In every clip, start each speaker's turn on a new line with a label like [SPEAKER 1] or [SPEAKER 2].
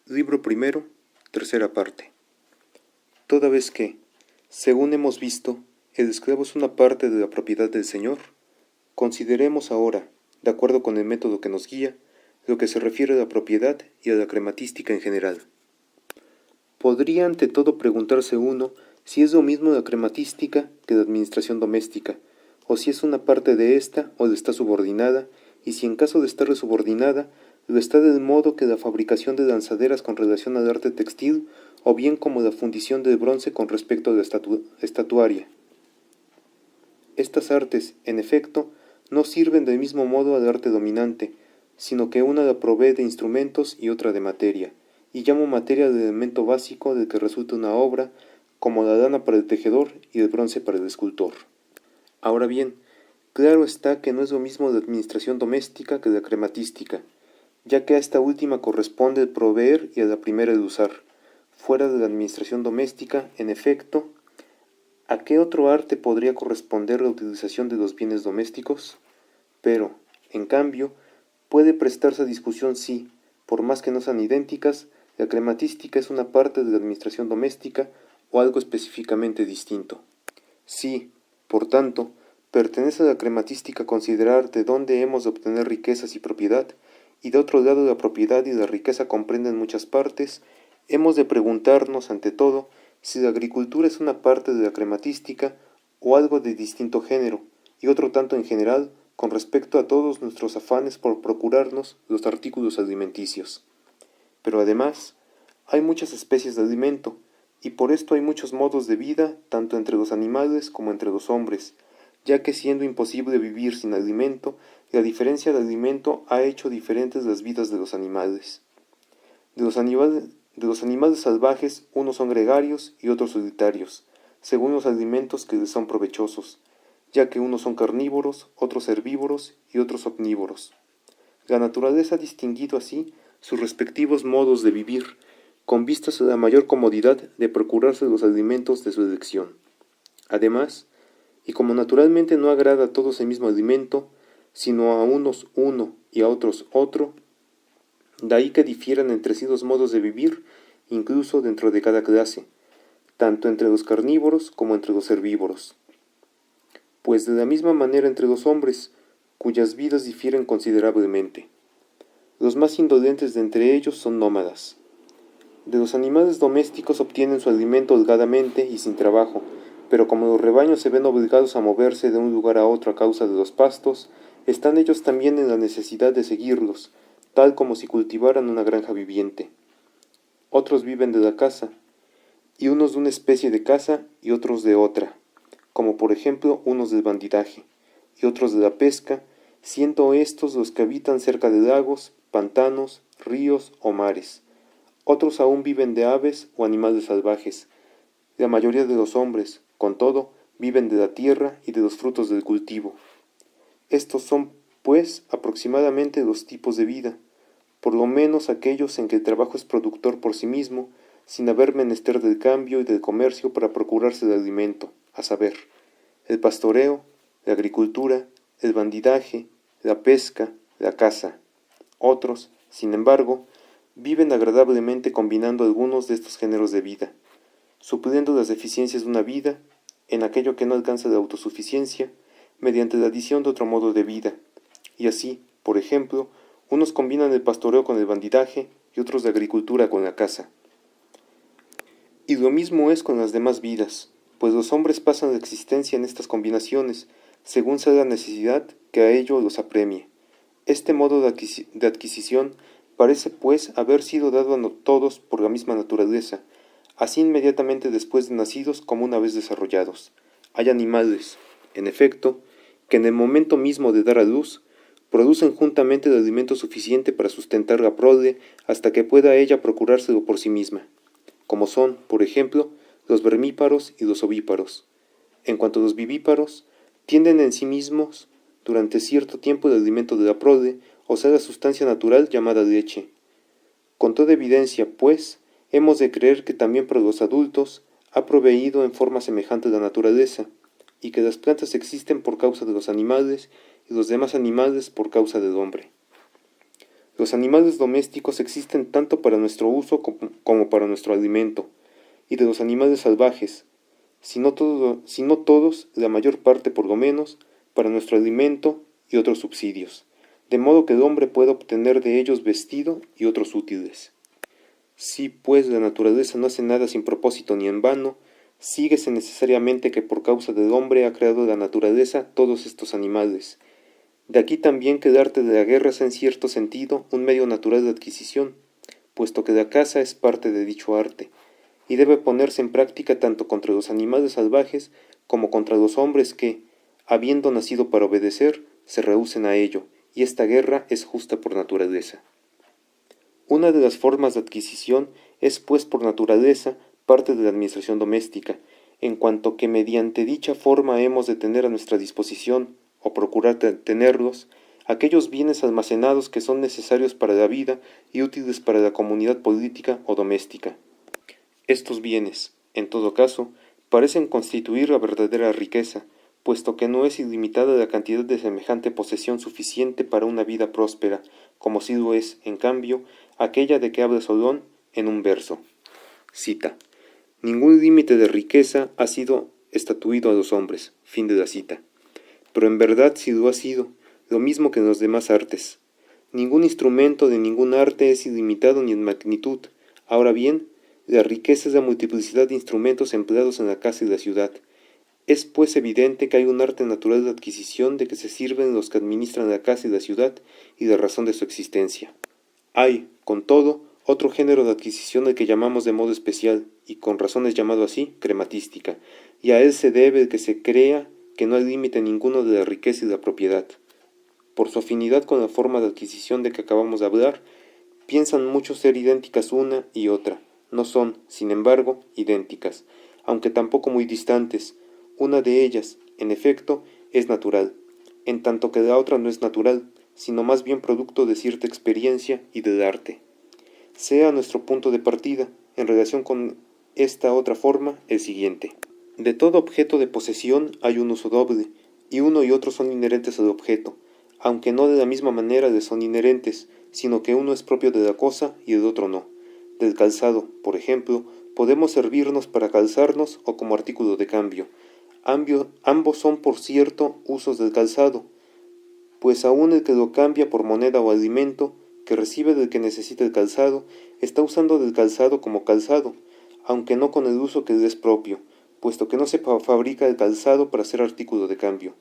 [SPEAKER 1] Libro primero, tercera parte. Toda vez que, según hemos visto, el esclavo es una parte de la propiedad del Señor, consideremos ahora, de acuerdo con el método que nos guía, lo que se refiere a la propiedad y a la crematística en general. Podría ante todo preguntarse uno si es lo mismo la crematística que la administración doméstica, o si es una parte de esta o le está subordinada, y si en caso de estar subordinada, lo está del modo que la fabricación de lanzaderas con relación al arte textil, o bien como la fundición del bronce con respecto a la estatuaria. Estas artes, en efecto, no sirven del mismo modo al arte dominante, sino que una la provee de instrumentos y otra de materia, y llamo materia al elemento básico del que resulta una obra, como la lana para el tejedor y el bronce para el escultor. Ahora bien, claro está que no es lo mismo la administración doméstica que la crematística, ya que a esta última corresponde el proveer y a la primera el usar. Fuera de la administración doméstica, en efecto, ¿a qué otro arte podría corresponder la utilización de los bienes domésticos? Pero, en cambio, puede prestarse a discusión si, por más que no sean idénticas, la crematística es una parte de la administración doméstica o algo específicamente distinto. Si, por tanto, pertenece a la crematística considerar de dónde hemos de obtener riquezas y propiedad, y de otro lado la propiedad y la riqueza comprenden muchas partes, hemos de preguntarnos, ante todo, si la agricultura es una parte de la crematística o algo de distinto género, y otro tanto en general, con respecto a todos nuestros afanes por procurarnos los artículos alimenticios. Pero además, hay muchas especies de alimento, y por esto hay muchos modos de vida, tanto entre los animales como entre los hombres, ya que siendo imposible vivir sin alimento, la diferencia de alimento ha hecho diferentes las vidas de los animales. De los animales salvajes, unos son gregarios y otros solitarios, según los alimentos que les son provechosos, ya que unos son carnívoros, otros herbívoros y otros omnívoros. La naturaleza ha distinguido así sus respectivos modos de vivir, con vistas a la mayor comodidad de procurarse los alimentos de su elección. Además, y como naturalmente no agrada a todos el mismo alimento, sino a unos uno y a otros otro, de ahí que difieran entre sí los modos de vivir, incluso dentro de cada clase, tanto entre los carnívoros como entre los herbívoros. Pues de la misma manera entre los hombres, cuyas vidas difieren considerablemente. Los más indolentes de entre ellos son nómadas. De los animales domésticos obtienen su alimento holgadamente y sin trabajo, pero como los rebaños se ven obligados a moverse de un lugar a otro a causa de los pastos, están ellos también en la necesidad de seguirlos, tal como si cultivaran una granja viviente. Otros viven de la caza, y unos de una especie de caza y otros de otra, como por ejemplo unos del bandidaje, y otros de la pesca, siendo estos los que habitan cerca de lagos, pantanos, ríos o mares. Otros aún viven de aves o animales salvajes. La mayoría de los hombres, con todo, viven de la tierra y de los frutos del cultivo. Estos son, pues, aproximadamente los tipos de vida, por lo menos aquellos en que el trabajo es productor por sí mismo, sin haber menester del cambio y del comercio para procurarse el alimento, a saber, el pastoreo, la agricultura, el bandidaje, la pesca, la caza. Otros, sin embargo, viven agradablemente combinando algunos de estos géneros de vida, supliendo las deficiencias de una vida, en aquello que no alcanza la autosuficiencia, mediante la adición de otro modo de vida, y así, por ejemplo, unos combinan el pastoreo con el bandidaje y otros la agricultura con la caza. Y lo mismo es con las demás vidas, pues los hombres pasan la existencia en estas combinaciones, según sea la necesidad que a ello los apremie. Este modo de adquisición parece, pues, haber sido dado a todos por la misma naturaleza, así inmediatamente después de nacidos como una vez desarrollados. Hay animales, en efecto, que en el momento mismo de dar a luz, producen juntamente el alimento suficiente para sustentar la prole hasta que pueda ella procurárselo por sí misma, como son, por ejemplo, los vermíparos y los ovíparos. En cuanto a los vivíparos, tienden en sí mismos durante cierto tiempo el alimento de la prole, o sea la sustancia natural llamada leche. Con toda evidencia, pues, hemos de creer que también para los adultos ha proveído en forma semejante la naturaleza, y que las plantas existen por causa de los animales y los demás animales por causa del hombre. Los animales domésticos existen tanto para nuestro uso como para nuestro alimento, y de los animales salvajes, si no todos, la mayor parte por lo menos, para nuestro alimento y otros subsidios, de modo que el hombre pueda obtener de ellos vestido y otros útiles. Si, pues, la naturaleza no hace nada sin propósito ni en vano, síguese necesariamente que por causa del hombre ha creado la naturaleza todos estos animales. De aquí también que el arte de la guerra sea en cierto sentido un medio natural de adquisición, puesto que la caza es parte de dicho arte, y debe ponerse en práctica tanto contra los animales salvajes como contra los hombres que, habiendo nacido para obedecer, se rehúsen a ello, y esta guerra es justa por naturaleza. Una de las formas de adquisición es, pues, por naturaleza, parte de la administración doméstica, en cuanto que mediante dicha forma hemos de tener a nuestra disposición, o procurar tenerlos, aquellos bienes almacenados que son necesarios para la vida y útiles para la comunidad política o doméstica. Estos bienes, en todo caso, parecen constituir la verdadera riqueza, puesto que no es ilimitada la cantidad de semejante posesión suficiente para una vida próspera, como sí lo es, en cambio, aquella de que habla Solón en un verso. Cita: ningún límite de riqueza ha sido estatuido a los hombres. Fin de la cita. Pero en verdad sí lo ha sido, lo mismo que en los demás artes. Ningún instrumento de ningún arte es ilimitado ni en magnitud. Ahora bien, la riqueza es la multiplicidad de instrumentos empleados en la casa y la ciudad. Es pues evidente que hay un arte natural de adquisición de que se sirven los que administran la casa y la ciudad y la razón de su existencia. Hay, con todo, otro género de adquisición al que llamamos de modo especial, y con razón es llamado así, crematística, y a él se debe el que se crea que no hay límite ninguno de la riqueza y la propiedad. Por su afinidad con la forma de adquisición de que acabamos de hablar, piensan muchos ser idénticas una y otra. No son, sin embargo, idénticas, aunque tampoco muy distantes. Una de ellas, en efecto, es natural, en tanto que la otra no es natural, sino más bien producto de cierta experiencia y del arte. Sea nuestro punto de partida, en relación con esta otra forma, el siguiente. De todo objeto de posesión hay un uso doble, y uno y otro son inherentes al objeto, aunque no de la misma manera le son inherentes, sino que uno es propio de la cosa y el otro no. Del calzado, por ejemplo, podemos servirnos para calzarnos o como artículo de cambio. Ambos son, por cierto, usos del calzado, pues aun el que lo cambia por moneda o alimento, que recibe del que necesita el calzado, está usando del calzado como calzado, aunque no con el uso que le es propio, puesto que no se fabrica el calzado para ser artículo de cambio.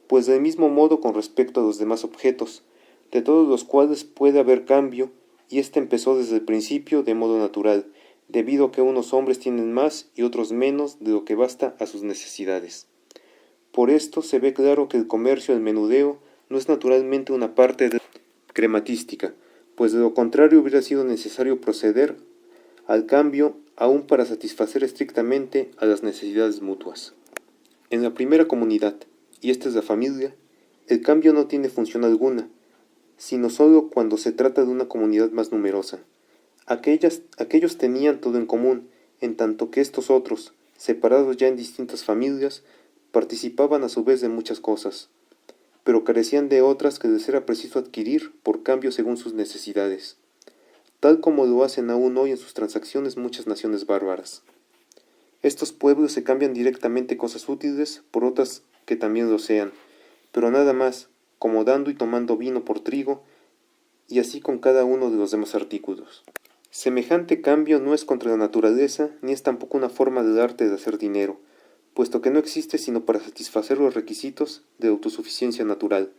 [SPEAKER 1] Pues del mismo modo con respecto a los demás objetos, de todos los cuales puede haber cambio, y éste empezó desde el principio de modo natural, debido a que unos hombres tienen más y otros menos de lo que basta a sus necesidades. Por esto se ve claro que el comercio del menudeo no es naturalmente una parte de crematística, pues de lo contrario hubiera sido necesario proceder al cambio aún para satisfacer estrictamente a las necesidades mutuas. En la primera comunidad, y esta es la familia, el cambio no tiene función alguna, sino sólo cuando se trata de una comunidad más numerosa. Aquellos tenían todo en común, en tanto que estos otros, separados ya en distintas familias, participaban a su vez de muchas cosas, pero carecían de otras que les era preciso adquirir por cambio según sus necesidades, tal como lo hacen aún hoy en sus transacciones muchas naciones bárbaras. Estos pueblos se cambian directamente cosas útiles por otras que también lo sean, pero nada más, como dando y tomando vino por trigo, y así con cada uno de los demás artículos. Semejante cambio no es contra la naturaleza, ni es tampoco una forma del arte de hacer dinero, puesto que no existe sino para satisfacer los requisitos de autosuficiencia natural.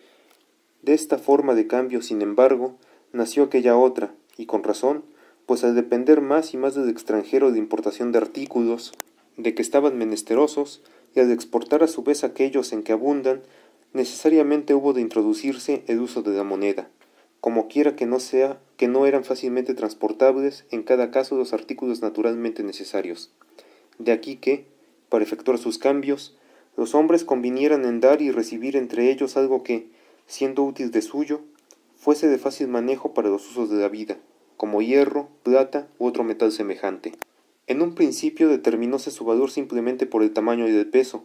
[SPEAKER 1] De esta forma de cambio, sin embargo, nació aquella otra, y con razón, pues al depender más y más del extranjero de importación de artículos, de que estaban menesterosos, y al exportar a su vez aquellos en que abundan, necesariamente hubo de introducirse el uso de la moneda, como quiera que no sea, que no eran fácilmente transportables en cada caso los artículos naturalmente necesarios. De aquí que, para efectuar sus cambios, los hombres convinieran en dar y recibir entre ellos algo que, siendo útil de suyo, fuese de fácil manejo para los usos de la vida, como hierro, plata u otro metal semejante. En un principio determinóse su valor simplemente por el tamaño y el peso,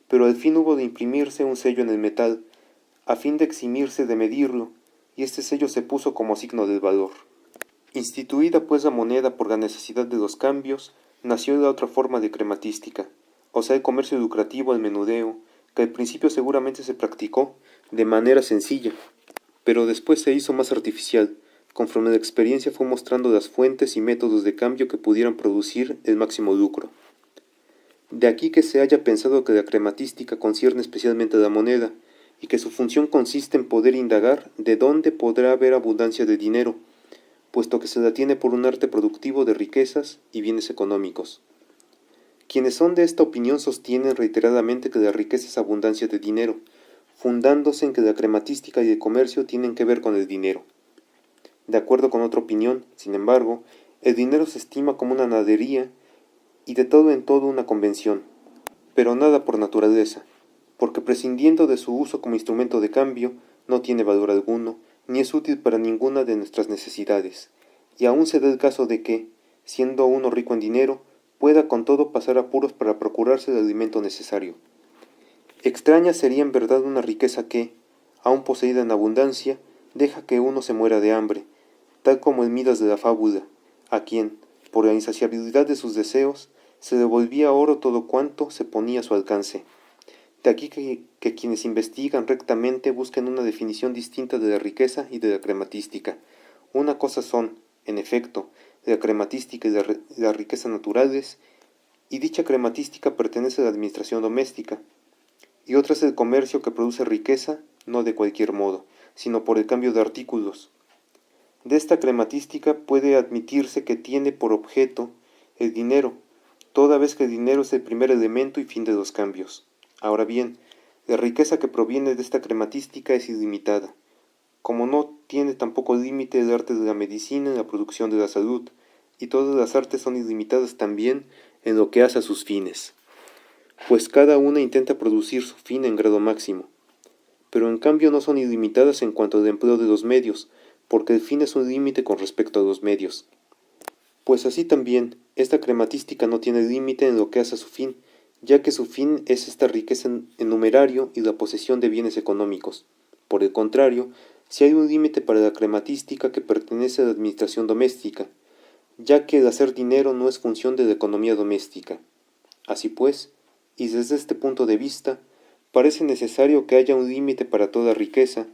[SPEAKER 1] pero al fin hubo de imprimirse un sello en el metal, a fin de eximirse de medirlo, y este sello se puso como signo del valor. Instituida pues la moneda por la necesidad de los cambios, nació la otra forma de crematística, o sea el comercio lucrativo al menudeo, que al principio seguramente se practicó de manera sencilla, pero después se hizo más artificial, conforme la experiencia fue mostrando las fuentes y métodos de cambio que pudieran producir el máximo lucro. De aquí que se haya pensado que la crematística concierne especialmente a la moneda, y que su función consiste en poder indagar de dónde podrá haber abundancia de dinero, puesto que se la tiene por un arte productivo de riquezas y bienes económicos. Quienes son de esta opinión sostienen reiteradamente que la riqueza es abundancia de dinero, fundándose en que la crematística y el comercio tienen que ver con el dinero. De acuerdo con otra opinión, sin embargo, el dinero se estima como una nadería y de todo en todo una convención, pero nada por naturaleza, porque prescindiendo de su uso como instrumento de cambio, no tiene valor alguno, ni es útil para ninguna de nuestras necesidades, y aún se da el caso de que, siendo uno rico en dinero, pueda con todo pasar apuros para procurarse el alimento necesario. Extraña sería en verdad una riqueza que, aun poseída en abundancia, deja que uno se muera de hambre, tal como el Midas de la fábula, a quien, por la insaciabilidad de sus deseos, se devolvía oro todo cuanto se ponía a su alcance. De aquí que quienes investigan rectamente busquen una definición distinta de la riqueza y de la crematística. Una cosa son, en efecto, la crematística y la riqueza naturales, y dicha crematística pertenece a la administración doméstica, y otra es el comercio que produce riqueza, no de cualquier modo, sino por el cambio de artículos. De esta crematística puede admitirse que tiene por objeto el dinero, toda vez que el dinero es el primer elemento y fin de los cambios. Ahora bien, la riqueza que proviene de esta crematística es ilimitada, como no tiene tampoco límite el arte de la medicina en la producción de la salud, y todas las artes son ilimitadas también en lo que hace a sus fines, pues cada una intenta producir su fin en grado máximo, pero en cambio no son ilimitadas en cuanto al empleo de los medios, porque el fin es un límite con respecto a los medios. Pues así también, esta crematística no tiene límite en lo que hace a su fin, ya que su fin es esta riqueza en numerario y la posesión de bienes económicos. Por el contrario, si hay un límite para la crematística que pertenece a la administración doméstica, ya que el hacer dinero no es función de la economía doméstica. Así pues, y desde este punto de vista, parece necesario que haya un límite para toda riqueza,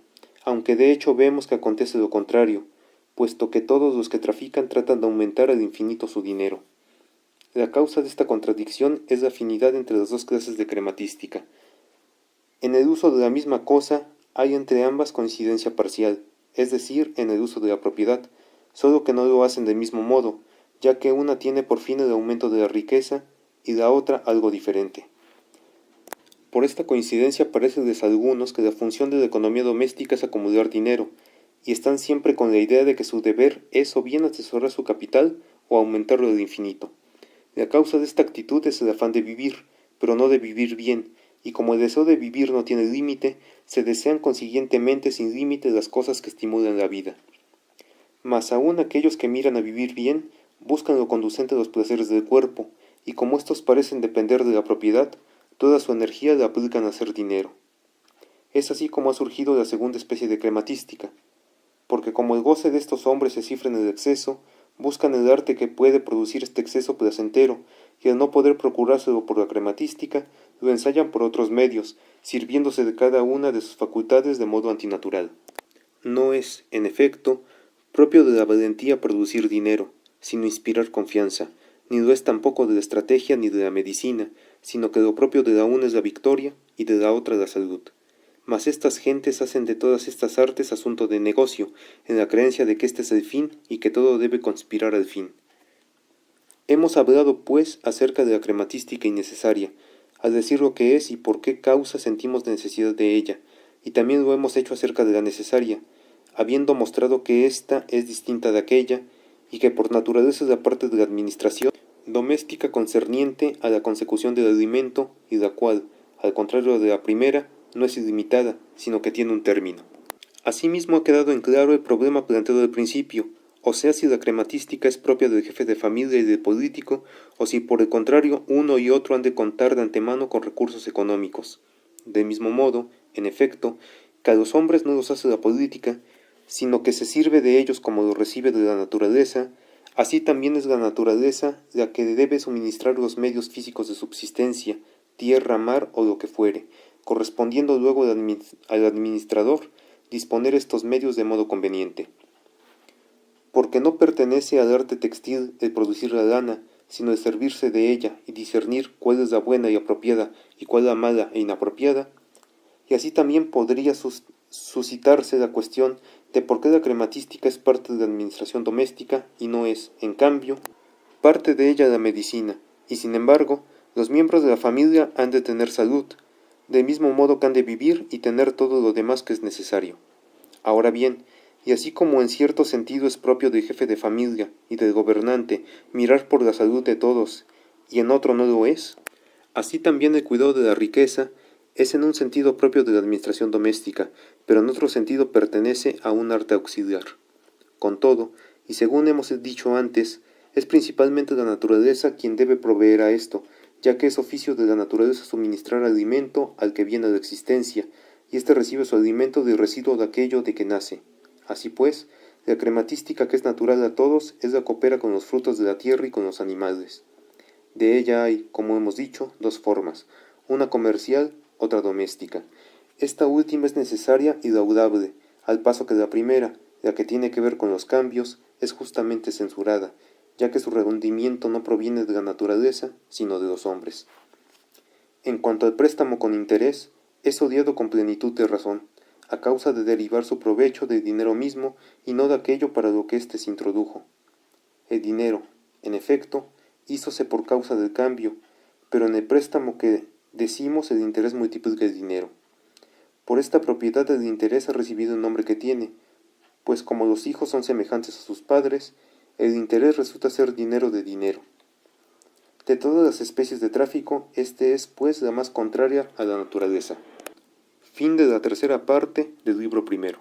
[SPEAKER 1] aunque de hecho vemos que acontece lo contrario, puesto que todos los que trafican tratan de aumentar al infinito su dinero. La causa de esta contradicción es la afinidad entre las dos clases de crematística. En el uso de la misma cosa hay entre ambas coincidencia parcial, es decir, en el uso de la propiedad, solo que no lo hacen del mismo modo, ya que una tiene por fin el aumento de la riqueza y la otra algo diferente. Por esta coincidencia pareceles a algunos que la función de la economía doméstica es acumular dinero, y están siempre con la idea de que su deber es o bien atesorar su capital o aumentarlo del infinito. La causa de esta actitud es el afán de vivir, pero no de vivir bien, y como el deseo de vivir no tiene límite, se desean consiguientemente sin límite las cosas que estimulan la vida. Mas aún aquellos que miran a vivir bien, buscan lo conducente a los placeres del cuerpo, y como estos parecen depender de la propiedad, toda su energía la aplican a hacer dinero. Es así como ha surgido la segunda especie de crematística, porque como el goce de estos hombres se cifra en el exceso, buscan el arte que puede producir este exceso placentero, y al no poder procurárselo por la crematística, lo ensayan por otros medios, sirviéndose de cada una de sus facultades de modo antinatural. No es, en efecto, propio de la valentía producir dinero, sino inspirar confianza, ni lo es tampoco de la estrategia ni de la medicina, sino que lo propio de la una es la victoria y de la otra la salud. Mas estas gentes hacen de todas estas artes asunto de negocio, en la creencia de que este es el fin y que todo debe conspirar al fin. Hemos hablado, pues, acerca de la crematística innecesaria, al decir lo que es y por qué causa sentimos necesidad de ella, y también lo hemos hecho acerca de la necesaria, habiendo mostrado que ésta es distinta de aquella, y que por naturaleza es la parte de la administración doméstica concerniente a la consecución del alimento, y la cual, al contrario de la primera, no es ilimitada, sino que tiene un término. Asimismo ha quedado en claro el problema planteado al principio, o sea si la crematística es propia del jefe de familia y del político, o si por el contrario uno y otro han de contar de antemano con recursos económicos. Del mismo modo, en efecto, que a los hombres no los hace la política, sino que se sirve de ellos como lo recibe de la naturaleza, así también es la naturaleza la que debe suministrar los medios físicos de subsistencia, tierra, mar o lo que fuere, correspondiendo luego al administrador disponer estos medios de modo conveniente. Porque no pertenece al arte textil el producir la lana, sino el servirse de ella y discernir cuál es la buena y apropiada y cuál la mala e inapropiada, y así también podría suscitarse la cuestión de por qué la crematística es parte de la administración doméstica y no es, en cambio, parte de ella la medicina, y sin embargo, los miembros de la familia han de tener salud, del mismo modo que han de vivir y tener todo lo demás que es necesario. Ahora bien, y así como en cierto sentido es propio del jefe de familia y del gobernante mirar por la salud de todos, y en otro no lo es, así también el cuidado de la riqueza es en un sentido propio de la administración doméstica, pero en otro sentido pertenece a un arte auxiliar. Con todo, y según hemos dicho antes, es principalmente la naturaleza quien debe proveer a esto, ya que es oficio de la naturaleza suministrar alimento al que viene a la existencia, y éste recibe su alimento del residuo de aquello de que nace. Así pues, la crematística que es natural a todos es la que coopera con los frutos de la tierra y con los animales. De ella hay, como hemos dicho, dos formas, una comercial, otra doméstica. Esta última es necesaria y laudable, al paso que la primera, la que tiene que ver con los cambios, es justamente censurada, ya que su rendimiento no proviene de la naturaleza, sino de los hombres. En cuanto al préstamo con interés, es odiado con plenitud de razón, a causa de derivar su provecho del dinero mismo y no de aquello para lo que éste se introdujo. El dinero, en efecto, hízose por causa del cambio, pero en el préstamo que decimos el interés multiplica el dinero. Por esta propiedad el interés ha recibido el nombre que tiene, pues como los hijos son semejantes a sus padres, el interés resulta ser dinero de dinero. De todas las especies de tráfico, este es, pues, la más contraria a la naturaleza. Fin de la tercera parte del libro primero.